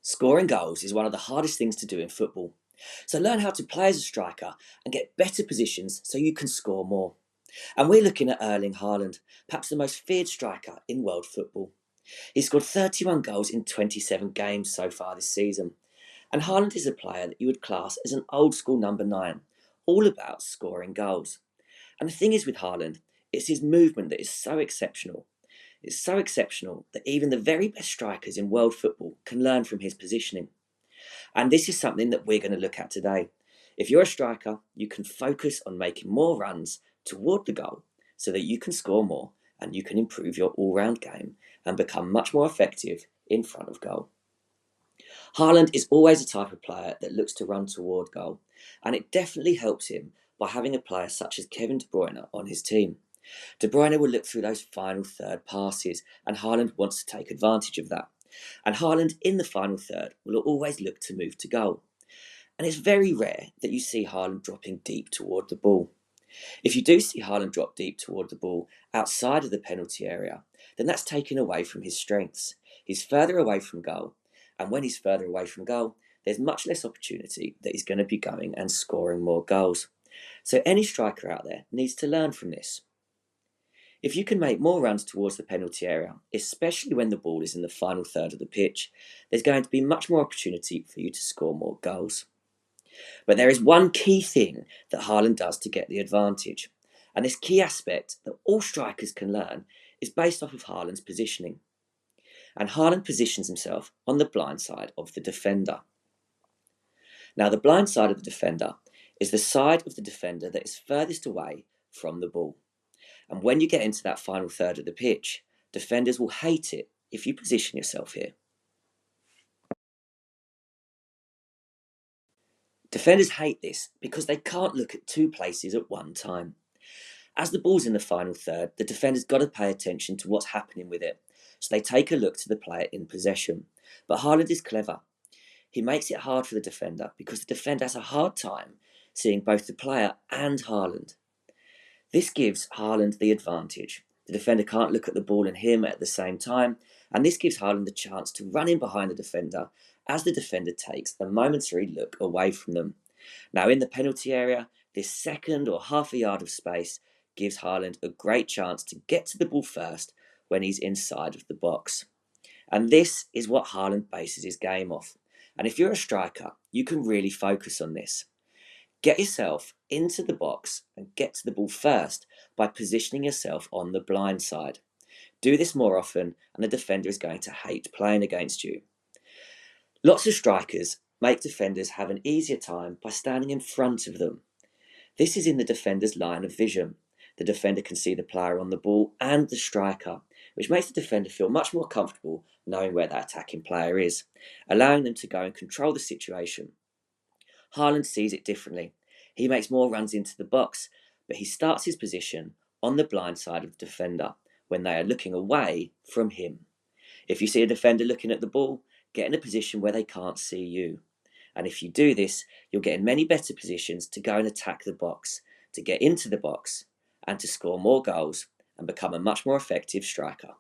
Scoring goals is one of the hardest things to do in football. So learn how to play as a striker and get better positions so you can score more. And we're looking at Erling Haaland, perhaps the most feared striker in world football. He's scored 31 goals in 27 games so far this season. And Haaland is a player that you would class as an old school number 9, all about scoring goals. And the thing is with Haaland, it's his movement that is so exceptional. It's so exceptional that even the very best strikers in world football can learn from his positioning. And this is something that we're going to look at today. If you're a striker, you can focus on making more runs toward the goal so that you can score more and you can improve your all-round game and become much more effective in front of goal. Haaland is always a type of player that looks to run toward goal, and it definitely helps him by having a player such as Kevin De Bruyne on his team. De Bruyne will look through those final third passes, and Haaland wants to take advantage of that. And Haaland in the final third will always look to move to goal. And it's very rare that you see Haaland dropping deep toward the ball. If you do see Haaland drop deep toward the ball outside of the penalty area, then that's taken away from his strengths. He's further away from goal, and when he's further away from goal, there's much less opportunity that he's going to be going and scoring more goals. So any striker out there needs to learn from this. If you can make more runs towards the penalty area, especially when the ball is in the final third of the pitch, there's going to be much more opportunity for you to score more goals. But there is one key thing that Haaland does to get the advantage, and this key aspect that all strikers can learn is based off of Haaland's positioning. And Haaland positions himself on the blind side of the defender. Now, the blind side of the defender is the side of the defender that is furthest away from the ball. And when you get into that final third of the pitch, defenders will hate it if you position yourself here. Defenders hate this because they can't look at two places at one time. As the ball's in the final third, the defender's got to pay attention to what's happening with it, so they take a look to the player in possession. But Haaland is clever. He makes it hard for the defender because the defender has a hard time seeing both the player and Haaland. This gives Haaland the advantage. The defender can't look at the ball and him at the same time, and this gives Haaland the chance to run in behind the defender as the defender takes a momentary look away from them. Now, in the penalty area, this second or half a yard of space gives Haaland a great chance to get to the ball first when he's inside of the box. And this is what Haaland bases his game off. And if you're a striker, you can really focus on this. Get yourself into the box and get to the ball first by positioning yourself on the blind side. Do this more often and the defender is going to hate playing against you. Lots of strikers make defenders have an easier time by standing in front of them. This is in the defender's line of vision. The defender can see the player on the ball and the striker, which makes the defender feel much more comfortable knowing where that attacking player is, allowing them to go and control the situation. Haaland sees it differently. He makes more runs into the box, but he starts his position on the blind side of the defender when they are looking away from him. If you see a defender looking at the ball, get in a position where they can't see you. And if you do this, you'll get in many better positions to go and attack the box, to get into the box, and to score more goals and become a much more effective striker.